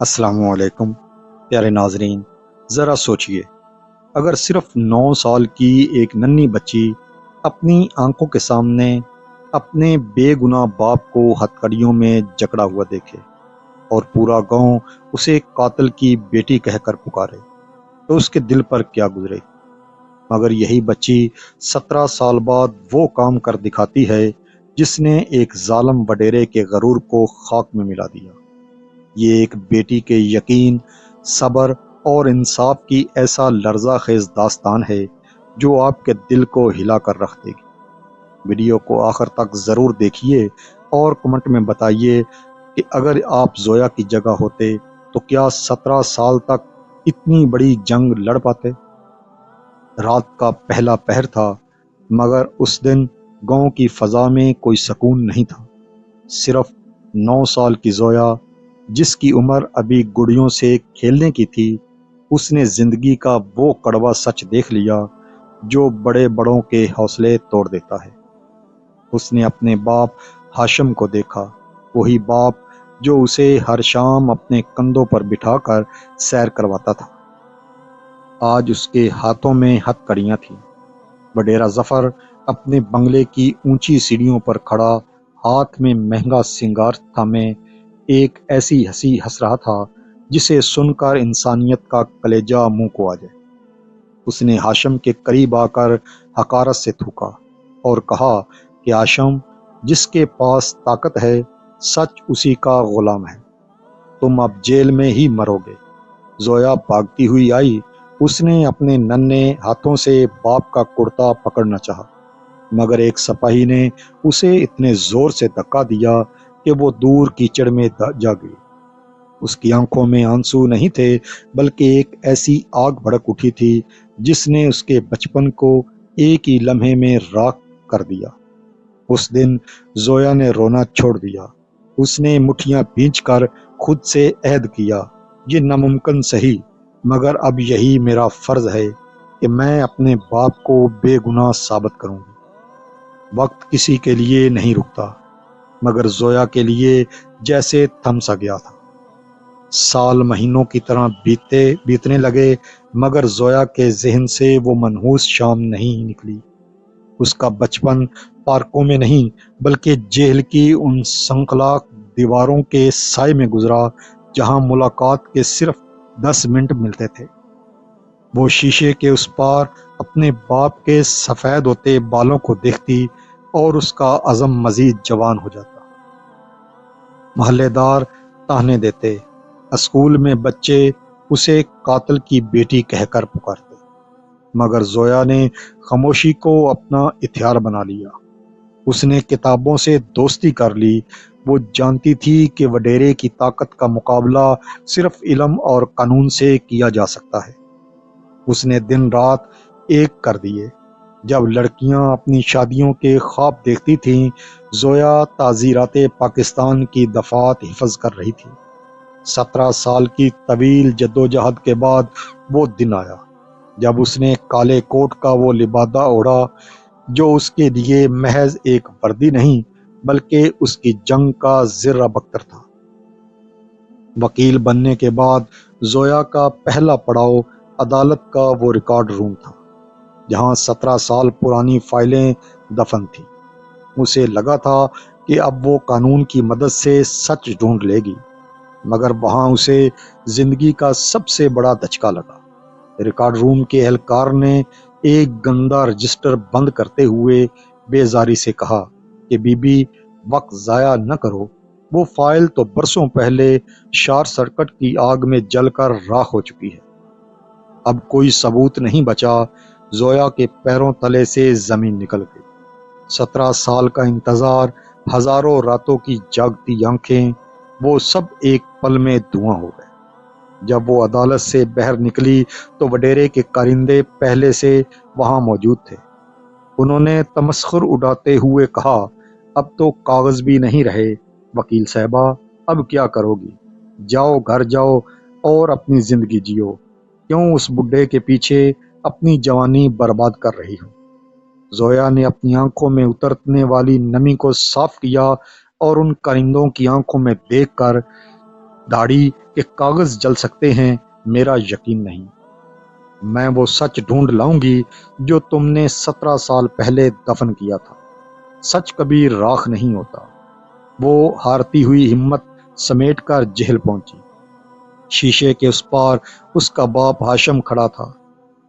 السلام علیکم پیارے ناظرین، ذرا سوچئے، اگر صرف 9 سال کی ایک ننھی بچی اپنی آنکھوں کے سامنے اپنے بے گناہ باپ کو ہتکڑیوں میں جکڑا ہوا دیکھے اور پورا گاؤں اسے قاتل کی بیٹی کہہ کر پکارے تو اس کے دل پر کیا گزرے؟ مگر یہی بچی 17 سال بعد وہ کام کر دکھاتی ہے جس نے ایک ظالم وڈیرے کے غرور کو خاک میں ملا دیا۔ یہ ایک بیٹی کے یقین، صبر اور انصاف کی ایسا لرزہ خیز داستان ہے جو آپ کے دل کو ہلا کر رکھ دے گی۔ ویڈیو کو آخر تک ضرور دیکھیے اور کمنٹ میں بتائیے کہ اگر آپ زویا کی جگہ ہوتے تو کیا 17 سال تک اتنی بڑی جنگ لڑ پاتے؟ رات کا پہلا پہر تھا، مگر اس دن گاؤں کی فضا میں کوئی سکون نہیں تھا۔ صرف 9 سال کی زویا، جس کی عمر ابھی گڑیوں سے کھیلنے کی تھی، اس نے زندگی کا وہ کڑوا سچ دیکھ لیا جو بڑے بڑوں کے حوصلے توڑ دیتا ہے۔ اس نے اپنے باپ ہاشم کو دیکھا، وہی باپ جو اسے ہر شام اپنے کندھوں پر بٹھا کر سیر کرواتا تھا۔ آج اس کے ہاتھوں میں ہتھ کڑیاں تھیں۔ وڈیرا ظفر اپنے بنگلے کی اونچی سیڑھیوں پر کھڑا، ہاتھ میں مہنگا سنگار تھامے ایک ایسی ہنسی ہنس رہا تھا جسے سن کر انسانیت کا کلیجہ منہ کو آ جائے۔ اس نے ہاشم کے قریب آ کر حقارت سے تھوکا اور کہا کہ ہاشم، جس کے پاس طاقت ہے سچ اسی کا غلام ہے، تم اب جیل میں ہی مرو گے۔ زویا بھاگتی ہوئی آئی، اس نے اپنے ننھے ہاتھوں سے باپ کا کرتا پکڑنا چاہا، مگر ایک سپاہی نے اسے اتنے زور سے دھکا دیا کہ وہ دور کیچڑ میں جا گئی۔ اس کی آنکھوں میں آنسو نہیں تھے، بلکہ ایک ایسی آگ بھڑک اٹھی تھی جس نے اس کے بچپن کو ایک ہی لمحے میں راکھ کر دیا۔ اس دن زویا نے رونا چھوڑ دیا۔ اس نے مٹھیاں بھینچ کر خود سے عہد کیا، یہ ناممکن سہی، مگر اب یہی میرا فرض ہے کہ میں اپنے باپ کو بے گناہ ثابت کروں گی۔ وقت کسی کے لیے نہیں رکتا، مگر زویا کے لیے جیسے تھم سا گیا تھا۔ سال مہینوں کی طرح بیتنے لگے، مگر زویا کے ذہن سے وہ منحوس شام نہیں نکلی۔ اس کا بچپن پارکوں میں نہیں بلکہ جیل کی ان سنکلاک دیواروں کے سائے میں گزرا جہاں ملاقات کے صرف 10 منٹ ملتے تھے۔ وہ شیشے کے اس پار اپنے باپ کے سفید ہوتے بالوں کو دیکھتی اور اس کا عزم مزید جوان ہو جاتا۔ محلے دار تانے دیتے، اسکول میں بچے اسے قاتل کی بیٹی کہہ کر پکارتے، مگر زویا نے خاموشی کو اپنا ہتھیار بنا لیا۔ اس نے کتابوں سے دوستی کر لی۔ وہ جانتی تھی کہ وڈیرے کی طاقت کا مقابلہ صرف علم اور قانون سے کیا جا سکتا ہے۔ اس نے دن رات ایک کر دیے۔ جب لڑکیاں اپنی شادیوں کے خواب دیکھتی تھیں، زویا تعزیرات پاکستان کی دفعات حفظ کر رہی تھی۔ 17 سال کی طویل جدوجہد کے بعد وہ دن آیا جب اس نے کالے کوٹ کا وہ لبادہ اوڑھا جو اس کے لیے محض ایک وردی نہیں بلکہ اس کی جنگ کا زرہ بختر تھا۔ وکیل بننے کے بعد زویا کا پہلا پڑاؤ عدالت کا وہ ریکارڈ روم تھا جہاں 17 سال پرانی فائلیں دفن تھیں۔ اسے لگا تھا کہ اب وہ قانون کی مدد سے سچ ڈھونڈ لے گی، مگر وہاں اسے زندگی کا سب سے بڑا دھچکا لگا۔ ریکارڈ روم کے اہلکار نے ایک گندا رجسٹر بند کرتے ہوئے بیزاری سے کہا کہ بی بی، وقت ضائع نہ کرو، وہ فائل تو برسوں پہلے شارٹ سرکٹ کی آگ میں جل کر راکھ ہو چکی ہے۔ اب کوئی ثبوت نہیں بچا۔ زویا کے پیروں تلے سے زمین نکل گئی۔ 17 سال کا انتظار، ہزاروں راتوں کی جاگتی آنکھیں، وہ سب ایک پل میں دھواں ہو گئے۔ جب وہ عدالت سے باہر نکلی تو وڈیرے کے کارندے پہلے سے وہاں موجود تھے۔ انہوں نے تمسخر اڑاتے ہوئے کہا، اب تو کاغذ بھی نہیں رہے، وکیل صاحبہ، اب کیا کرو گی؟ جاؤ گھر جاؤ اور اپنی زندگی جیو، کیوں اس بڈھے کے پیچھے اپنی جوانی برباد کر رہی ہو؟ زویا نے اپنی آنکھوں میں اترنے والی نمی کو صاف کیا اور ان کارندوں کی آنکھوں میں دیکھ کر داڑھی کہ کاغذ جل سکتے ہیں میرا یقین نہیں۔ میں وہ سچ ڈھونڈ لاؤں گی جو تم نے 17 سال پہلے دفن کیا تھا۔ سچ کبھی راکھ نہیں ہوتا۔ وہ ہارتی ہوئی ہمت سمیٹ کر جہل پہنچی۔ شیشے کے اس پار اس کا باپ ہاشم کھڑا تھا،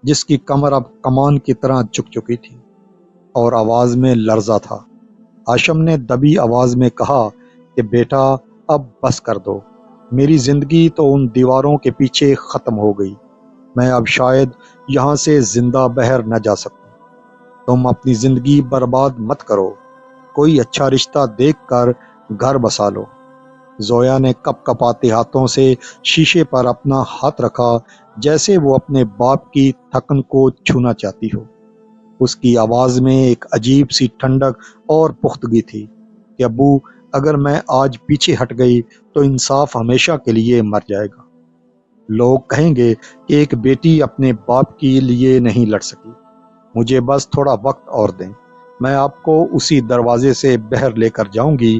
جس کی کمر اب کمان کی طرح جھک چکی تھی اور آواز میں لرزہ تھا۔ ہاشم نے دبی آواز میں کہا کہ بیٹا اب بس کر دو، میری زندگی تو ان دیواروں کے پیچھے ختم ہو گئی، میں اب شاید یہاں سے زندہ بہر نہ جا سکوں۔ تم اپنی زندگی برباد مت کرو، کوئی اچھا رشتہ دیکھ کر گھر بسا لو۔ زویا نے کپ کپاتے ہاتھوں سے شیشے پر اپنا ہاتھ رکھا، جیسے وہ اپنے باپ کی تھکن کو چھونا چاہتی ہو۔ اس کی آواز میں ایک عجیب سی ٹھنڈک اور پختگی تھی کہ ابو، اگر میں آج پیچھے ہٹ گئی تو انصاف ہمیشہ کے لیے مر جائے گا۔ لوگ کہیں گے کہ ایک بیٹی اپنے باپ کے لیے نہیں لڑ سکی۔ مجھے بس تھوڑا وقت اور دیں، میں آپ کو اسی دروازے سے باہر لے کر جاؤں گی۔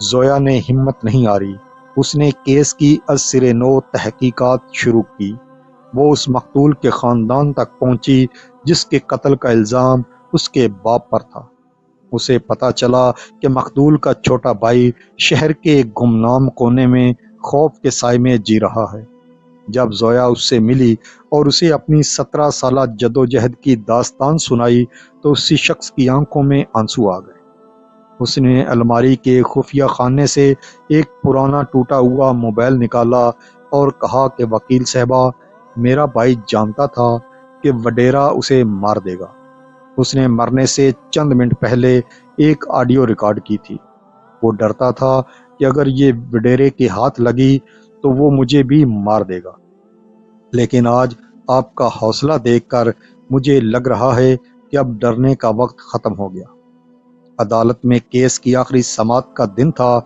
زویا نے ہمت نہیں ہاری۔ اس نے کیس کی از سرے نو تحقیقات شروع کی۔ وہ اس مقتول کے خاندان تک پہنچی جس کے قتل کا الزام اس کے باپ پر تھا۔ اسے پتہ چلا کہ مقتول کا چھوٹا بھائی شہر کے ایک گمنام کونے میں خوف کے سائے میں جی رہا ہے۔ جب زویا اس سے ملی اور اسے اپنی 17 سالہ جدوجہد کی داستان سنائی تو اسی شخص کی آنکھوں میں آنسو آ گئے۔ اس نے الماری کے خفیہ خانے سے ایک پرانا ٹوٹا ہوا موبائل نکالا اور کہا کہ وکیل صاحبہ، میرا بھائی جانتا تھا کہ وڈیرا اسے مار دے گا۔ اس نے مرنے سے چند منٹ پہلے ایک آڈیو ریکارڈ کی تھی۔ وہ ڈرتا تھا کہ اگر یہ وڈیرے کے ہاتھ لگی تو وہ مجھے بھی مار دے گا، لیکن آج آپ کا حوصلہ دیکھ کر مجھے لگ رہا ہے کہ اب ڈرنے کا وقت ختم ہو گیا۔ عدالت میں کیس کی آخری سماعت کا دن تھا۔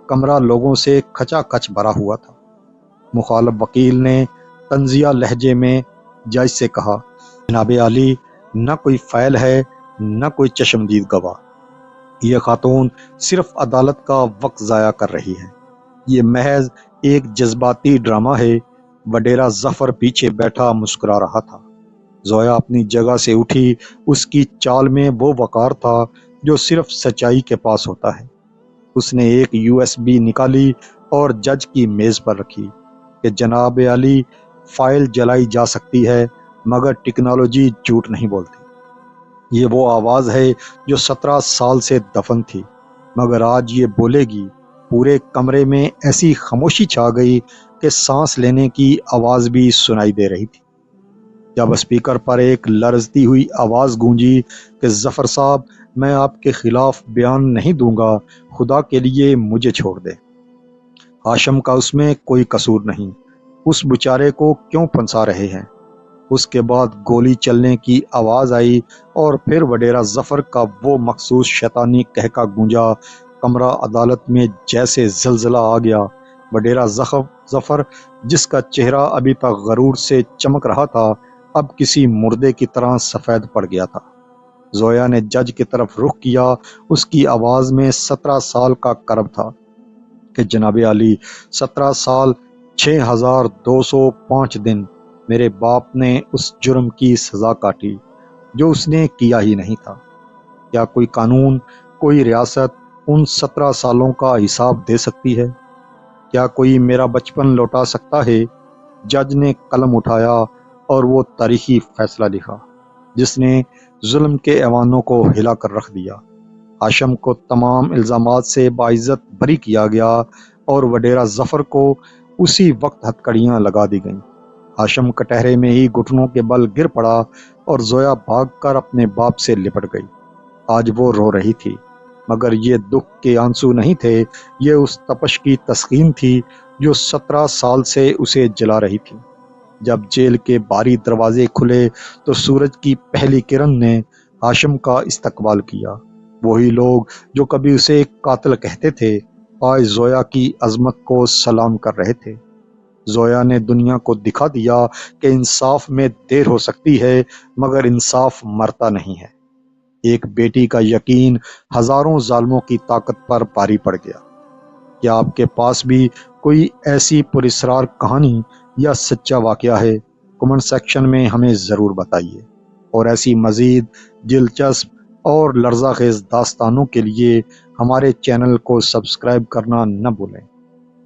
کمرہ لوگوں سے کھچا کھچ بھرا ہوا تھا۔ مخالف وکیل نے طنزیہ لہجے میں جج سے کہا، جناب عالی، نہ کوئی فائل ہے نہ کوئی چشمدید گواہ۔ یہ خاتون صرف عدالت کا وقت ضائع کر رہی ہے۔ یہ محض ایک جذباتی ڈرامہ ہے۔ وڈیرا ظفر پیچھے بیٹھا مسکرا رہا تھا۔ زویا اپنی جگہ سے اٹھی۔ اس کی چال میں وہ وقار تھا جو صرف سچائی کے پاس ہوتا ہے۔ اس نے ایک USB نکالی اور جج کی میز پر رکھی کہ جناب عالی، فائل جلائی جا سکتی ہے مگر ٹیکنالوجی جھوٹ نہیں بولتی۔ یہ وہ آواز ہے جو 17 سال سے دفن تھی، مگر آج یہ بولے گی۔ پورے کمرے میں ایسی خاموشی چھا گئی کہ سانس لینے کی آواز بھی سنائی دے رہی تھی۔ جب اسپیکر پر ایک لرزتی ہوئی آواز گونجی کہ ظفر صاحب، میں آپ کے خلاف بیان نہیں دوں گا، خدا کے لیے مجھے چھوڑ دیں۔ ہاشم کا اس میں کوئی قصور نہیں، اس بیچارے کو کیوں پھنسا رہے ہیں؟ اس کے بعد گولی چلنے کی آواز آئی اور پھر وڈیرا ظفر کا وہ مخصوص شیطانی کہکا گونجا۔ کمرہ عدالت میں جیسے زلزلہ آ گیا۔ وڈیرا ظفر، جس کا چہرہ ابھی تک غرور سے چمک رہا تھا، اب کسی مردے کی طرح سفید پڑ گیا تھا۔ زویا نے جج کی طرف رخ کیا۔ اس کی آواز میں 17 سال کا کرب تھا کہ جناب عالی، 17 سال 6205 دن میرے باپ نے اس جرم کی سزا کاٹی جو اس نے کیا ہی نہیں تھا۔ کیا کوئی قانون، کوئی ریاست ان 17 سالوں کا حساب دے سکتی ہے؟ کیا کوئی میرا بچپن لوٹا سکتا ہے؟ جج نے قلم اٹھایا اور وہ تاریخی فیصلہ لکھا جس نے ظلم کے ایوانوں کو ہلا کر رکھ دیا۔ ہاشم کو تمام الزامات سے باعزت بری کیا گیا اور وڈیرا ظفر کو اسی وقت ہتکڑیاں لگا دی گئیں۔ ہاشم کٹہرے میں ہی گھٹنوں کے بل گر پڑا اور زویا بھاگ کر اپنے باپ سے لپٹ گئی۔ آج وہ رو رہی تھی، مگر یہ دکھ کے آنسو نہیں تھے، یہ اس تپش کی تسکین تھی جو 17 سال سے اسے جلا رہی تھی۔ جب جیل کے بھاری دروازے کھلے تو سورج کی پہلی کرن نے ہاشم کا استقبال کیا۔ وہی لوگ جو کبھی اسے قاتل کہتے تھے، آج زویا کی عظمت کو سلام کر رہے تھے۔ زویا نے دنیا کو دکھا دیا کہ انصاف میں دیر ہو سکتی ہے مگر انصاف مرتا نہیں ہے۔ ایک بیٹی کا یقین ہزاروں ظالموں کی طاقت پر بھاری پڑ گیا۔ کیا آپ کے پاس بھی کوئی ایسی پراسرار کہانی یا سچا واقعہ ہے؟ کمنٹ سیکشن میں ہمیں ضرور بتائیے، اور ایسی مزید دلچسپ اور لرزہ خیز داستانوں کے لیے ہمارے چینل کو سبسکرائب کرنا نہ بھولیں۔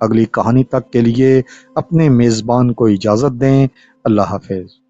اگلی کہانی تک کے لیے اپنے میزبان کو اجازت دیں۔ اللہ حافظ۔